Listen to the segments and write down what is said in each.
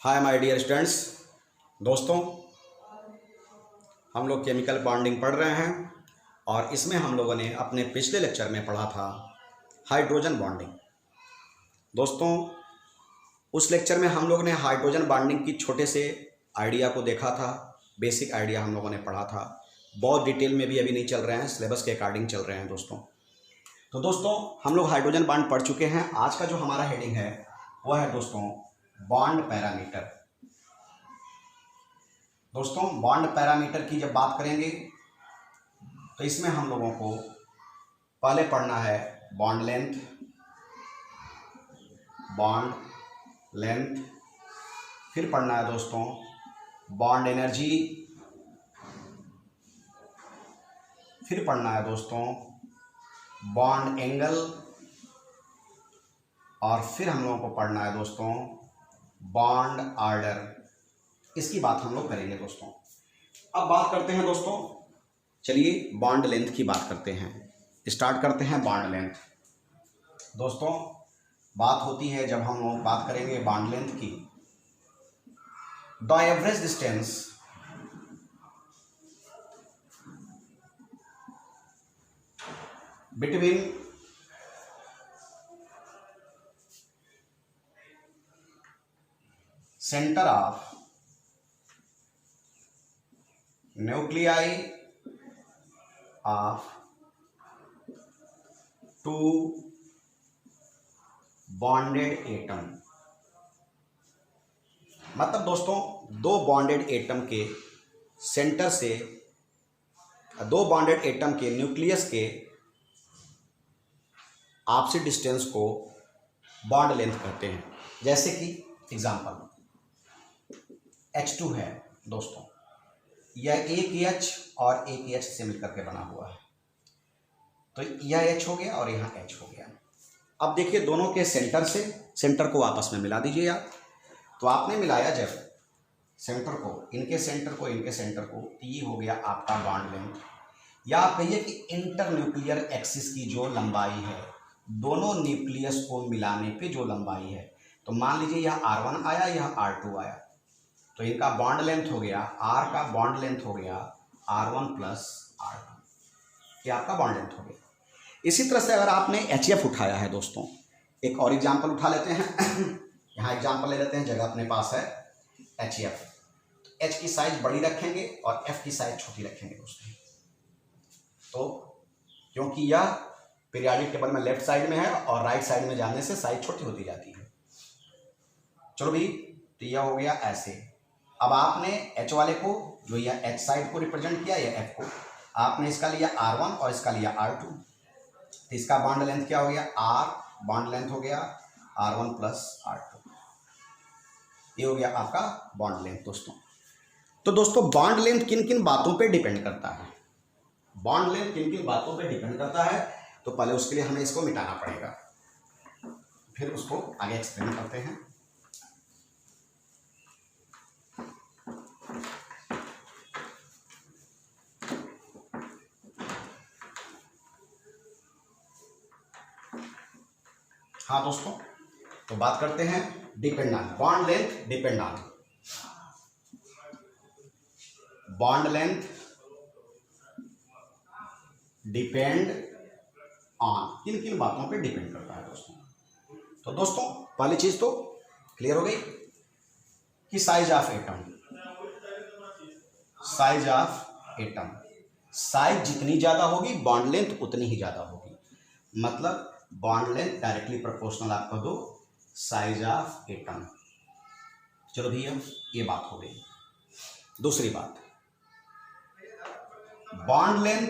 Hi my dear students. दोस्तों, हम लोग केमिकल बॉन्डिंग पढ़ रहे हैं और इसमें हम लोगों ने अपने पिछले लेक्चर में पढ़ा था हाइड्रोजन बॉन्डिंग। दोस्तों, उस लेक्चर में हम लोग ने हाइड्रोजन बॉन्डिंग की छोटे से आइडिया को देखा था। बेसिक आइडिया हम लोगों ने पढ़ा था। बहुत डिटेल में भी अभी नहीं चल रहे हैं, सिलेबस के अकॉर्डिंग चल रहे हैं दोस्तों। तो दोस्तों, हम लोग हाइड्रोजन बॉन्ड पढ़ चुके हैं। आज का जो हमारा हेडिंग है वह है दोस्तों बॉन्ड पैरामीटर। दोस्तों, बॉन्ड पैरामीटर की जब बात करेंगे तो इसमें हम लोगों को पहले पढ़ना है बॉन्ड लेंथ, फिर पढ़ना है दोस्तों बॉन्ड एनर्जी, फिर पढ़ना है दोस्तों बॉन्ड एंगल, और फिर हम लोगों को पढ़ना है दोस्तों बॉन्ड ऑर्डर। इसकी बात हम लोग करेंगे दोस्तों। अब बात करते हैं दोस्तों, चलिए बॉन्ड लेंथ की बात करते हैं। स्टार्ट करते हैं बॉन्ड लेंथ। दोस्तों, बात होती है जब हम लोग बात करेंगे बॉन्ड लेंथ की, the average distance between centre of nuclei of two bonded atom, मतलब दोस्तों दो बॉन्डेड एटम के सेंटर से, दो बॉन्डेड एटम के न्यूक्लियस के आपसी डिस्टेंस को बॉन्ड लेंथ कहते हैं। जैसे कि एग्जांपल H2 है दोस्तों, यह एक H और एक H से मिलकर के बना हुआ है, तो यह H हो गया और यहाँ H हो गया। अब देखिए दोनों के सेंटर को आपस में मिला दीजिए आप। तो आपने मिलाया जब सेंटर को, इनके सेंटर को, तो ये हो गया आपका बॉन्ड लेंथ, या आप कहिए कि इंटर न्यूक्लियर एक्सिस की जो लंबाई है, दोनों न्यूक्लियस को मिलाने पे जो लंबाई है। तो मान लीजिए यह R1 आया, यह R2 आया, तो इनका बॉन्ड लेंथ हो गया, R का बॉन्ड लेंथ हो गया R1 प्लस R2, ये आपका बॉन्ड लेंथ हो गया। इसी तरह से अगर आपने HF उठाया है दोस्तों, एक और एग्जांपल उठा लेते हैं यहाँ एग्जांपल ले लेते हैं, जगह अपने पास है HF। तो H की साइज बड़ी रखेंगे और F की साइज छोटी रखेंगे दोस्तों। तो क्योंकि यह पीरियोडिक टेबल में लेफ्ट साइड में है और राइट साइड में जाने से साइज छोटी होती जाती है। चलो भी, तो यह हो गया ऐसे। अब आपने H वाले को, जो यह H साइड को रिप्रेजेंट किया, या F को, आपने इसका लिया R1 और इसका लिया R2, तो इसका बॉन्ड लेंथ क्या हो गया, R बॉन्ड लेंथ हो गया R1 प्लस R2, ये हो गया आपका बॉन्ड लेंथ दोस्तों। तो दोस्तों बॉन्ड लेंथ किन किन बातों पे डिपेंड करता है, बॉन्ड लेंथ किन किन बातों पे डिपेंड करता है, तो पहले उसके लिए हमें इसको मिटाना पड़ेगा, फिर उसको आगे एक्सप्लेन करते हैं। हाँ दोस्तों, तो बात करते हैं depend on, bond length depend on, bond length depend on, किन किन बातों पे डिपेंड करता है दोस्तों। तो दोस्तों पहली चीज तो क्लियर हो गई कि साइज ऑफ एटम, साइज जितनी ज्यादा होगी बॉन्ड लेंथ उतनी ही ज्यादा होगी, मतलब बॉन्ड लेंथ डायरेक्टली प्रोपोर्शनल आप कह दो साइज ऑफ एटम। चलो भैया, ये बात हो गई। दूसरी बात, bond length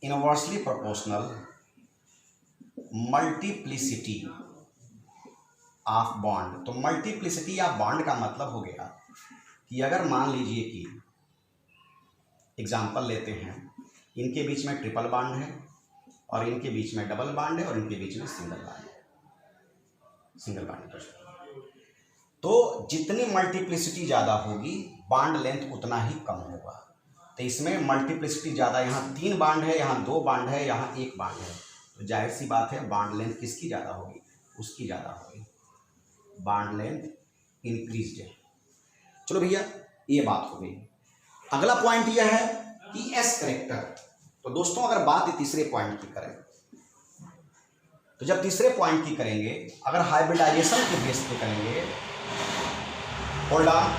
inversely proportional multiplicity of bond. तो मल्टीप्लिसिटी ऑफ बॉन्ड का मतलब हो गया कि अगर मान लीजिए कि एग्जांपल लेते हैं, इनके बीच में ट्रिपल बॉन्ड है और इनके बीच में डबल बॉन्ड है और इनके बीच में सिंगल बॉन्ड है। तो जितनी मल्टीप्लिसिटी ज़्यादा होगी बॉन्ड लेंथ उतना ही कम होगा। तो इसमें मल्टीप्लिसिटी ज़्यादा, यहाँ 3 बॉन्ड है, यहाँ 2 बॉन्ड है, यहाँ 1 बॉन्ड है, तो जाहिर सी बात है बॉन्ड लेंथ किसकी ज़्यादा होगी, उसकी ज़्यादा होगी। बॉन्ड लेंथ इंक्रीज्ड है, चलो भैया, ये बात हो गई। अगला पॉइंट यह है कि एस करेक्टर। तो दोस्तों अगर बात तीसरे पॉइंट की करें, तो जब तीसरे पॉइंट की करेंगे, अगर हाइब्रिडाइजेशन के बेस पे करेंगे, होल्ड ऑन,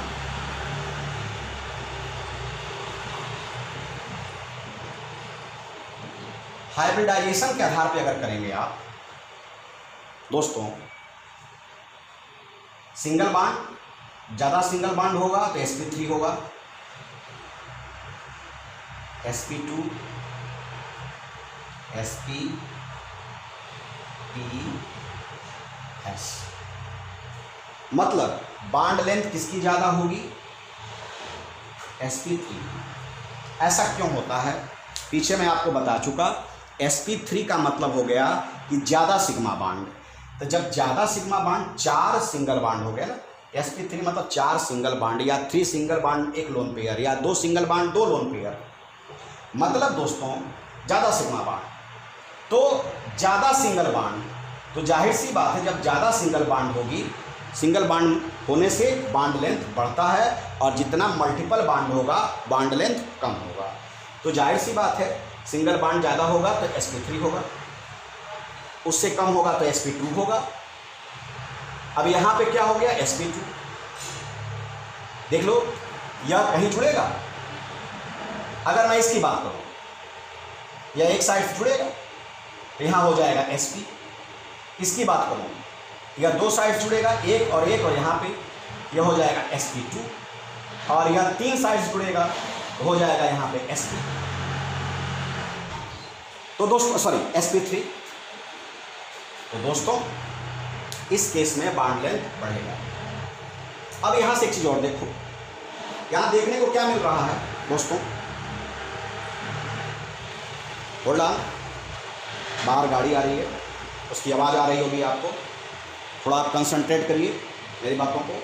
हाइब्रिडाइजेशन के आधार पे अगर करेंगे आप दोस्तों, सिंगल बॉन्ड, ज्यादा सिंगल बॉन्ड होगा तो sp3 होगा, sp2, sp, p, s। मतलब बॉन्ड लेंथ किसकी ज्यादा होगी? sp3। ऐसा क्यों होता है? पीछे मैं आपको बता चुका, sp3 का मतलब हो गया कि ज्यादा सिग्मा बॉन्ड। तो जब ज्यादा सिग्मा बॉन्ड, 4 सिंगल बॉन्ड हो गया ना, sp3 मतलब 4 सिंगल बॉन्ड, या 3 सिंगल बॉन्ड 1 लोन पेयर, या 2 सिंगल बॉन्ड 2 लोन पेयर, मतलब दोस्तों ज्यादा सिग्मा बॉन्ड। तो ज्यादा सिंगल बॉन्ड, तो जाहिर सी बात है जब ज्यादा सिंगल बॉन्ड होगी, सिंगल बॉन्ड होने से बॉन्ड लेंथ बढ़ता है, और जितना मल्टीपल बॉन्ड होगा बॉन्ड लेंथ कम होगा। तो जाहिर सी बात है सिंगल बॉन्ड ज़्यादा होगा तो sp3 होगा, उससे कम होगा तो sp2 होगा। अब यहाँ पे क्या हो गया? sp2। देख लो, यह कहीं जुड़ेगा? अगर मैं इसकी बात करूँ, यह एक साइड से जुड़ेगा तो यहाँ हो जाएगा sp। इसकी बात करूँ, यह 2 साइड जुड़ेगा, एक, और यहाँ पे यह हो जाएगा sp2, और यह 3 साइड जुड़ेगा तो हो जाएगा यहाँ पे sp। तो दोस्तों सॉरी sp3। तो दोस्तों इस केस में बॉन्ड लेंथ बढ़ेगा। अब यहां से एक चीज और देखो, यहां देखने को क्या मिल रहा है दोस्तों? होल्ड ऑन, बाहर गाड़ी आ रही है, उसकी आवाज आ रही होगी आपको, थोड़ा आप कंसंट्रेट करिए मेरी बातों को।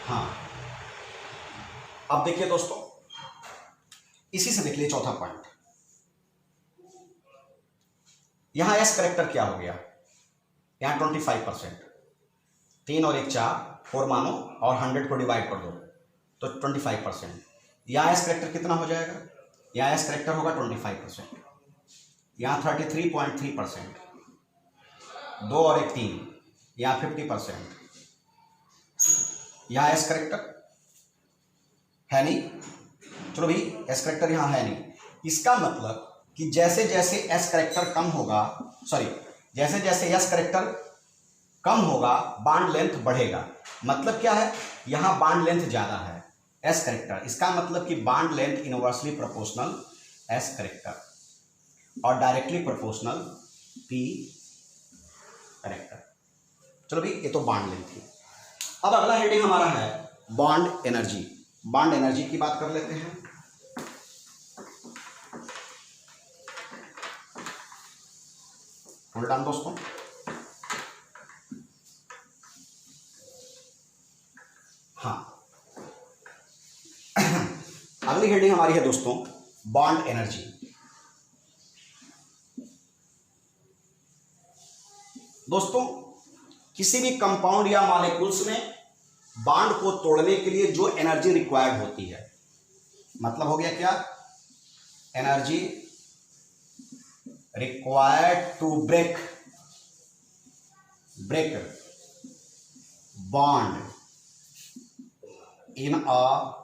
हाँ, अब देखिए दोस्तों, इसी से देख लिए चौथा पॉइंट। यहां एस करेक्टर क्या हो गया? यहां 25%, 3 और 1 4, 4 मानो, और 100 को डिवाइड कर दो तो 25%। यहां एस करेक्टर कितना हो जाएगा? यहां एस करेक्टर होगा 25%, यहां 33.3%, 2 और 1 3, यहां 50%। यहां एस करेक्टर है नहीं, चलो भाई एस करेक्टर यहां है नहीं। इसका मतलब कि जैसे जैसे एस करेक्टर कम होगा, सॉरी जैसे जैसे एस करेक्टर कम होगा बॉन्ड लेंथ बढ़ेगा। मतलब क्या है? यहां बॉन्ड लेंथ ज्यादा है एस करेक्टर, इसका मतलब कि bond length inversely proportional S character और डायरेक्टली प्रोपोर्शनल पी करेक्टर। चलो भाई ये तो बॉन्ड लेंथ थी। अब अगला हेडिंग हमारा है बॉन्ड एनर्जी। बॉन्ड एनर्जी की बात कर लेते हैं। होल्ड ऑन दोस्तों, हाँ अगली हेडिंग हमारी है दोस्तों बॉन्ड एनर्जी। दोस्तों किसी भी कंपाउंड या मॉलिक्यूल्स में बॉन्ड को तोड़ने के लिए जो एनर्जी रिक्वायर्ड होती है, मतलब हो गया क्या? Energy required to break bond in a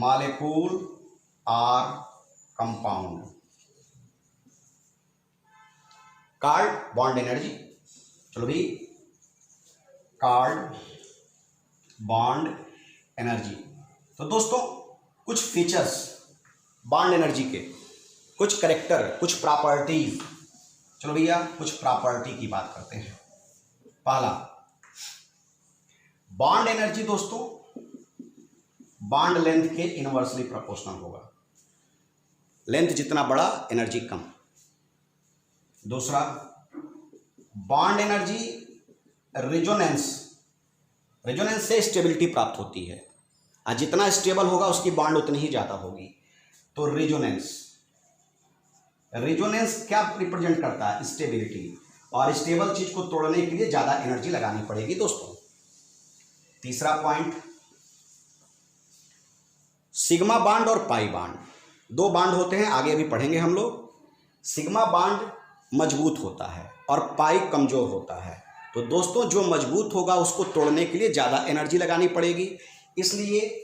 molecule or compound called bond energy। चलो भाई, called bond energy। तो दोस्तों कुछ फीचर्स बॉन्ड एनर्जी के, कुछ करेक्टर, कुछ प्रॉपर्टीज। चलो भैया कुछ प्रॉपर्टी की बात करते हैं। पहला, बॉन्ड एनर्जी दोस्तों बॉन्ड लेंथ के इनवर्सली प्रोपोर्शनल होगा। लेंथ जितना बड़ा एनर्जी कम। दूसरा, बॉन्ड एनर्जी रेजोनेंस से स्टेबिलिटी प्राप्त होती है, और जितना स्टेबल होगा उसकी बॉन्ड उतनी ही ज्यादा होगी। तो रेजोनेंस रेजोनेंस क्या रिप्रेजेंट करता है? स्टेबिलिटी, और स्टेबल चीज को तोड़ने के लिए ज्यादा एनर्जी लगानी पड़ेगी दोस्तों। तीसरा पॉइंट, सिग्मा बांड और पाई बांड, दो बांड होते हैं, आगे भी पढ़ेंगे हम लोग। सिग्मा बांड मजबूत होता है और पाई कमजोर होता है। तो दोस्तों जो मजबूत होगा उसको तोड़ने के लिए ज़्यादा एनर्जी लगानी पड़ेगी, इसलिए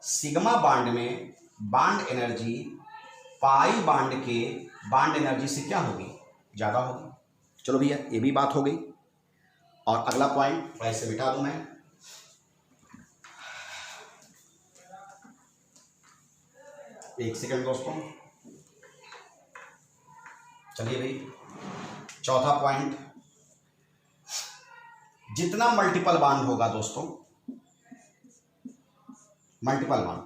सिग्मा बांड में बांड एनर्जी पाई बांड के बांड एनर्जी से क्या होगी? ज़्यादा होगी। चलो भैया ये भी बात हो गई। और अगला पॉइंट ऐसे बिठा दूं मैं, एक सेकंड दोस्तों। चलिए भाई, चौथा पॉइंट, जितना मल्टीपल बांड होगा दोस्तों, मल्टीपल बांड,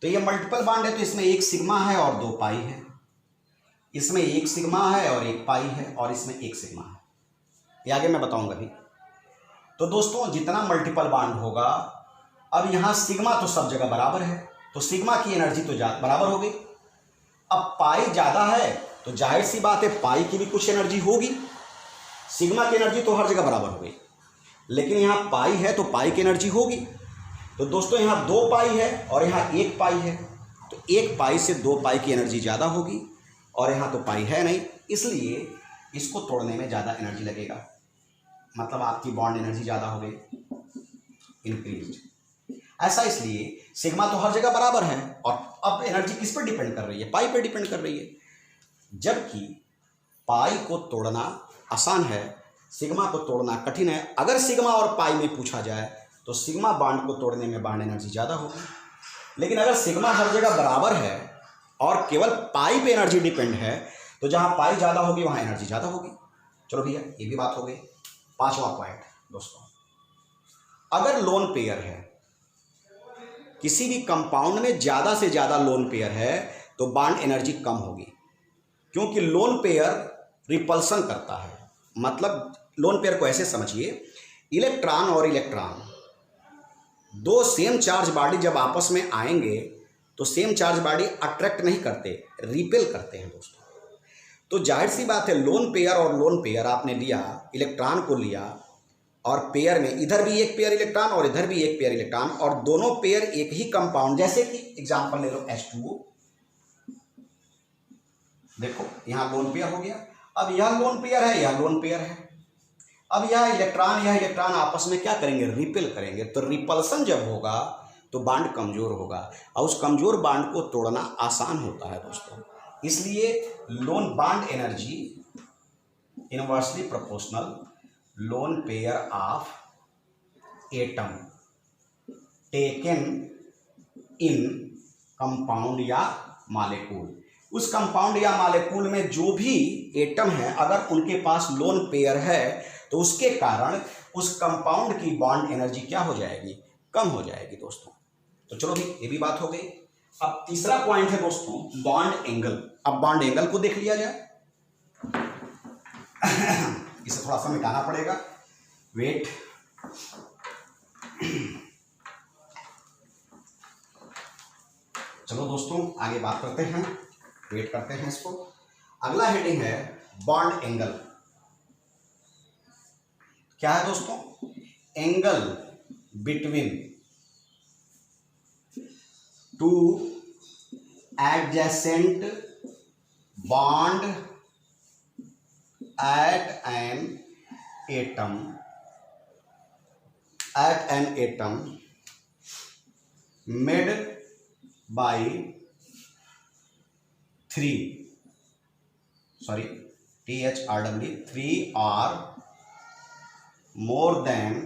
तो ये मल्टीपल बांड है तो इसमें एक सिग्मा है और दो पाई है, इसमें एक सिग्मा है और एक पाई है, और इसमें एक सिग्मा है, ये आगे मैं बताऊंगा भी। तो दोस्तों जितना मल्टीपल बांड होगा, अब यहां सिग्मा तो सब जगह बराबर है, तो सिग्मा की एनर्जी तो बराबर हो गई। अब पाई ज्यादा है तो जाहिर सी बात है पाई की भी कुछ एनर्जी होगी, सिग्मा की एनर्जी तो हर जगह बराबर हो गई, लेकिन यहाँ पाई है तो पाई की एनर्जी होगी। तो दोस्तों यहाँ दो पाई है और यहाँ एक पाई है, तो एक पाई से दो पाई की एनर्जी ज़्यादा होगी, और यहाँ तो पाई है नहीं, इसलिए इसको तोड़ने में ज़्यादा एनर्जी लगेगा, मतलब आपकी बॉन्ड एनर्जी ज़्यादा हो गई, इंक्रीज। ऐसा इसलिए सिग्मा तो हर जगह बराबर है, और अब एनर्जी किस पर डिपेंड कर रही है? पाई पर डिपेंड कर रही है, जबकि पाई को तोड़ना आसान है, सिग्मा को तोड़ना कठिन है। अगर सिग्मा और पाई में पूछा जाए तो सिग्मा बांड को तोड़ने में बांड एनर्जी ज़्यादा होगी, लेकिन अगर सिग्मा हर जगह बराबर है और केवल पाई पे एनर्जी डिपेंड है, तो जहाँ पाई ज़्यादा होगी वहाँ एनर्जी ज़्यादा होगी। चलो भैया ये भी बात हो गई। पांचवा पॉइंट दोस्तों, अगर लोन पेयर है, किसी भी कंपाउंड में ज़्यादा से ज़्यादा लोन पेयर है तो बांड एनर्जी कम होगी, क्योंकि लोन पेयर रिपल्सन करता है। मतलब लोन पेयर को ऐसे समझिए, इलेक्ट्रॉन और इलेक्ट्रॉन दो सेम चार्ज बॉडी जब आपस में आएंगे तो सेम चार्ज बॉडी अट्रैक्ट नहीं करते, रिपेल करते हैं दोस्तों। तो जाहिर सी बात है लोन पेयर और लोन पेयर आपने लिया, इलेक्ट्रॉन को लिया, और पेयर में इधर भी एक पेयर इलेक्ट्रॉन और इधर भी एक पेयर इलेक्ट्रॉन, और दोनों पेयर एक ही कंपाउंड, जैसे कि एग्जांपल ले लो H2O, देखो यहाँ लोन पेयर हो गया। अब यह लोन पेयर है, यह लोन पेयर है, अब यह इलेक्ट्रॉन आपस में क्या करेंगे? रिपेल करेंगे। तो रिपल्सन जब होगा तो बांड कमजोर होगा, और उस कमजोर बांड को तोड़ना आसान होता है दोस्तों। इसलिए loan bond energy inversely proportional lone pair of atom taken in compound या मॉलिक्यूल। उस कंपाउंड या मॉलिक्यूल में जो भी एटम है, अगर उनके पास लोन पेयर है तो उसके कारण उस कंपाउंड की बॉन्ड एनर्जी क्या हो जाएगी? कम हो जाएगी दोस्तों। तो चलो भाई ये भी बात हो गई। अब तीसरा पॉइंट है दोस्तों बॉन्ड एंगल। अब बॉन्ड एंगल को देख लिया जाए। इसे थोड़ा सा मिटाना पड़ेगा, वेट। चलो दोस्तों आगे बात करते हैं, वेट करते हैं इसको। अगला हेडिंग है बॉन्ड एंगल। क्या है दोस्तों? Angle between two adjacent bond at an atom made by three or more than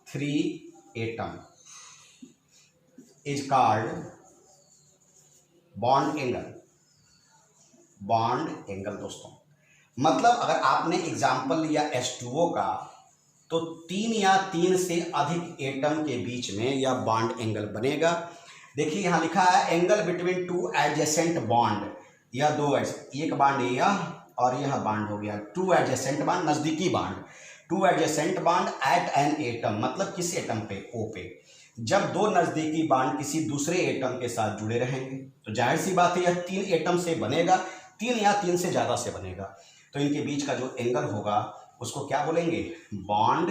three atom is called bond angle। Bond angle दोस्तों, मतलब अगर आपने एग्जाम्पल लिया H2O का, तो 3 या 3 से अधिक एटम के बीच में यह बॉन्ड एंगल बनेगा। देखिए यहाँ लिखा है angle between two adjacent bond, यह दो, एक बॉन्ड यह और यह बॉन्ड हो गया, टू एडजेसेंट बॉन्ड, नजदीकी bond, two adjacent bond at an atom, मतलब किस एटम पे? O पे। जब दो नजदीकी बॉन्ड किसी दूसरे एटम के साथ जुड़े रहेंगे तो जाहिर सी बात है यह 3 एटम से बनेगा, 3 या 3 से ज्यादा से बनेगा, तो इनके बीच का जो एंगल होगा उसको क्या बोलेंगे, बॉन्ड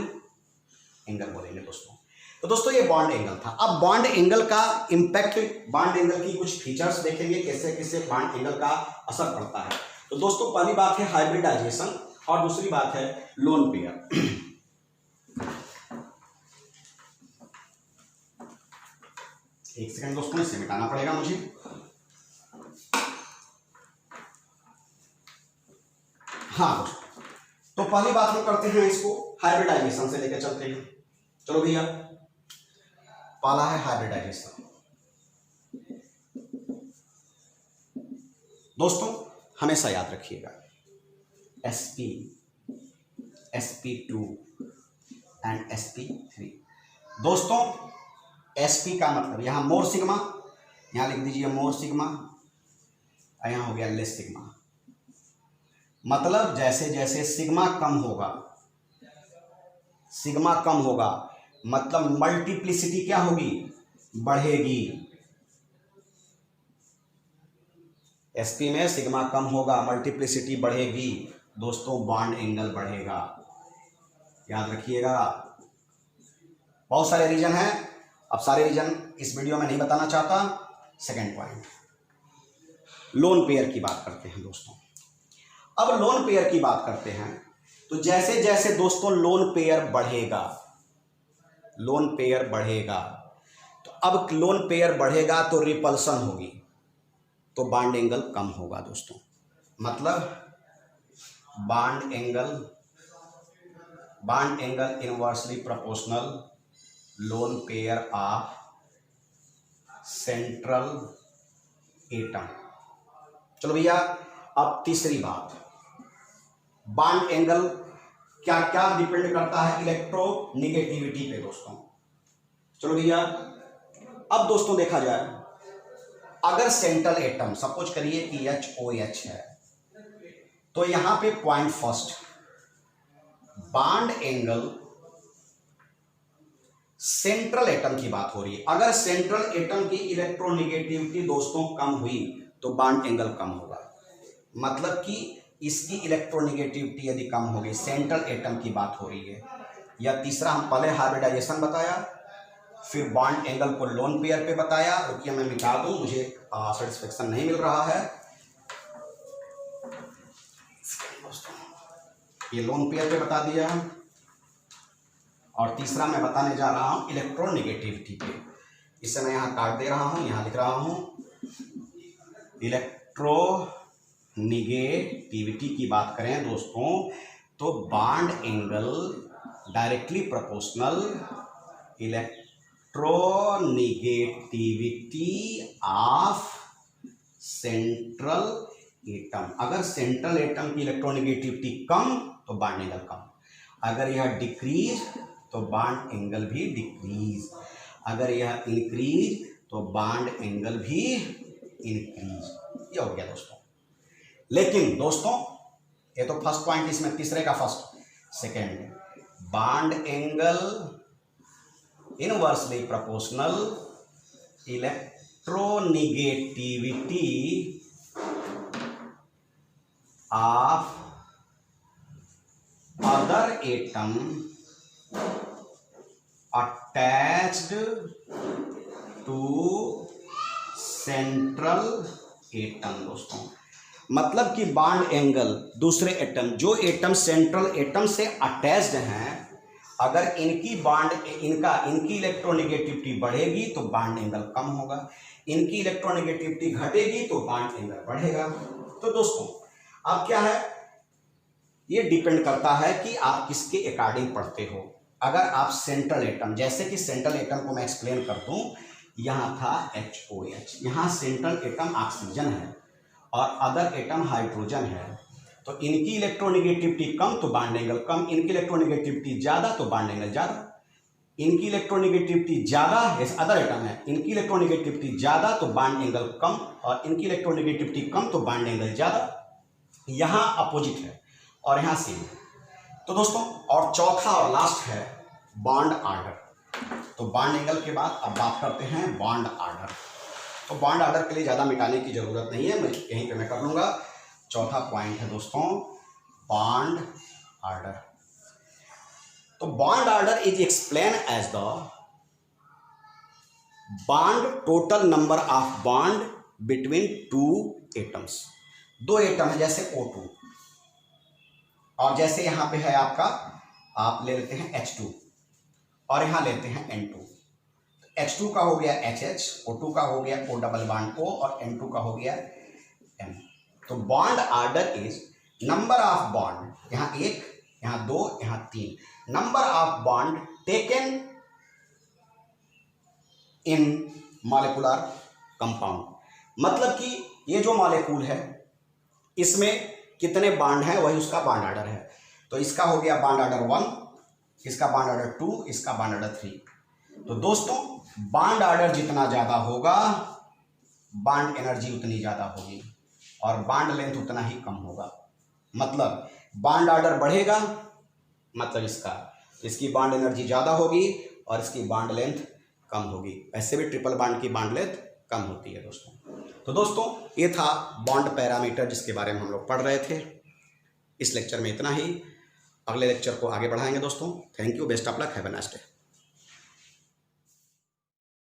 एंगल बोलेंगे दोस्तों। तो दोस्तों ये बॉन्ड एंगल था। अब बॉन्ड एंगल का इंपैक्ट, बॉन्ड एंगल की कुछ फीचर्स देखेंगे, कैसे कैसे बॉन्ड एंगल का असर पड़ता है। तो दोस्तों पहली बात है हाइब्रिडाइजेशन और दूसरी बात है लोन पेयर। एक सेकंड दोस्तों, इसे मिटाना पड़ेगा मुझे। हाँ दोस्तों, तो पहली बात हम करते हैं इसको हाइब्रिडाइजेशन से लेकर चलते हैं। चलो भैया, पहला है हाइब्रिडाइजेशन। दोस्तों हमेशा याद रखिएगा sp, sp2 एंड sp3। दोस्तों sp का मतलब यहां मोर सिग्मा, यहां लिख दीजिए मोर सिग्मा, और यहां हो गया लेस सिग्मा। मतलब जैसे जैसे सिग्मा कम होगा, सिग्मा कम होगा मतलब मल्टीप्लिसिटी क्या होगी, बढ़ेगी। sp में सिग्मा कम होगा, मल्टीप्लिसिटी बढ़ेगी दोस्तों, बॉन्ड एंगल बढ़ेगा। याद रखिएगा। बहुत सारे रीजन हैं, अब सारे रीजन इस वीडियो में नहीं बताना चाहता। सेकंड पॉइंट, लोन पेयर की बात करते हैं दोस्तों। अब लोन पेयर की बात करते हैं तो जैसे जैसे दोस्तों लोन पेयर बढ़ेगा, लोन पेयर बढ़ेगा, तो अब लोन पेयर बढ़ेगा तो रिपल्सन होगी, तो बॉन्ड एंगल कम होगा दोस्तों। मतलब bond angle inversely proportional lone pair of central atom. चलो भैया, अब तीसरी बात, बॉन्ड एंगल क्या क्या डिपेंड करता है, इलेक्ट्रोनिगेटिविटी पे दोस्तों। चलो भैया, अब दोस्तों देखा जाए, अगर सेंट्रल एटम सपोज करिए कि HOH है, तो यहां पे point first, bond angle central atom की बात हो रही है। अगर सेंट्रल एटम की इलेक्ट्रोनिगेटिविटी दोस्तों कम हुई तो बॉन्ड एंगल कम होगा। मतलब कि इसकी इलेक्ट्रोनिगेटिविटी यदि कम होगी, सेंट्रल एटम की बात हो रही है। या तीसरा, हम पहले हाइब्रिडाइजेशन बताया, फिर बॉन्ड एंगल को लोन पेयर पे बताया। रुकिए मैं मिटा दूं, मुझे सेटिस्फेक्शन नहीं मिल रहा है। ये लोन पेयर पे बता दिया है, और तीसरा मैं बताने जा रहा हूं इलेक्ट्रोनिगेटिविटी पे। इसे मैं यहां काट दे रहा हूं, यहां लिख रहा हूं इलेक्ट्रोनिगेटिविटी की बात करें दोस्तों, तो bond angle directly proportional electronegativity of central atom. अगर सेंट्रल एटम की इलेक्ट्रोनिगेटिविटी कम तो बॉन्ड एंगल कम, अगर यह डिक्रीज तो बॉन्ड एंगल भी डिक्रीज, अगर यह इंक्रीज तो बॉन्ड एंगल भी इंक्रीज। ये हो गया दोस्तों। लेकिन दोस्तों ये तो फर्स्ट पॉइंट, इसमें तीसरे का first. Second, bond angle inversely proportional electronegativity of other atom attached to central atom दोस्तों। मतलब कि बॉन्ड एंगल दूसरे एटम, जो एटम सेंट्रल एटम से अटैच्ड हैं, अगर इनकी इनकी इलेक्ट्रोनिगेटिविटी बढ़ेगी तो बॉन्ड एंगल कम होगा, इनकी इलेक्ट्रोनिगेटिविटी घटेगी तो बॉन्ड एंगल बढ़ेगा। तो दोस्तों अब क्या है, ये डिपेंड करता है कि आप किसके अकॉर्डिंग पढ़ते हो। अगर आप सेंट्रल एटम, जैसे कि सेंट्रल एटम को मैं एक्सप्लेन कर दूं, यहाँ था HOH, यहाँ सेंट्रल एटम ऑक्सीजन है और अदर एटम हाइड्रोजन है, तो इनकी इलेक्ट्रोनिगेटिविटी कम तो बॉन्ड एंगल कम, इनकी इलेक्ट्रोनिगेटिविटी ज़्यादा तो बॉन्ड एंगल ज़्यादा, इनकी इलेक्ट्रोनिगेटिविटी ज़्यादा, अदर एटम है, इनकी इलेक्ट्रोनिगेटिविटी ज़्यादा तो बॉन्ड एंगल कम, और इनकी इलेक्ट्रोनिगेटिविटी कम तो बॉन्ड एंगल ज़्यादा। यहाँ अपोजिट है और यहाँ सेम है। तो दोस्तों और चौथा और लास्ट है बॉन्ड ऑर्डर। तो बॉन्ड एंगल के बाद अब बात करते हैं बॉन्ड आर्डर। तो बॉन्ड आर्डर के लिए ज़्यादा मिटाने की ज़रूरत नहीं है, मैं यहीं पे मैं कर लूँगा। चौथा पॉइंट है दोस्तों बॉन्ड आर्डर। तो bond order is explain as the bond total number of bond between two atoms. दो एटम है जैसे O2, और जैसे यहाँ पे है आपका, आप ले लेते हैं H2 और यहाँ लेते हैं N2। H2 का हो गया HH, O2 का हो गया O डबल बॉन्ड O और N2 का हो गया M। तो bond order is number of bond, यहाँ 1, यहाँ 2, यहाँ 3, number of bond taken in molecular compound. मतलब कि ये जो मॉलिक्यूल है इसमें कितने बॉन्ड हैं वही उसका बॉन्ड आर्डर है। तो इसका हो गया बॉन्ड आर्डर 1, इसका बॉन्ड आर्डर 2, इसका बॉन्ड आर्डर 3। तो दोस्तों बॉन्ड आर्डर जितना ज़्यादा होगा बॉन्ड एनर्जी उतनी ज़्यादा होगी और बॉन्ड लेंथ उतना ही कम होगा। मतलब बॉन्ड आर्डर बढ़ेगा मतलब इसकी बॉन्ड एनर्जी ज़्यादा होगी और इसकी बॉन्ड लेंथ कम होगी। ऐसे भी ट्रिपल बॉन्ड की बॉन्ड लेंथ कम होती है दोस्तों। तो दोस्तों ये था बॉन्ड पैरामीटर जिसके बारे में हम लोग पढ़ रहे थे। इस लेक्चर में इतना ही, अगले लेक्चर को आगे बढ़ाएंगे दोस्तों। Thank you, best of luck, have a nice day.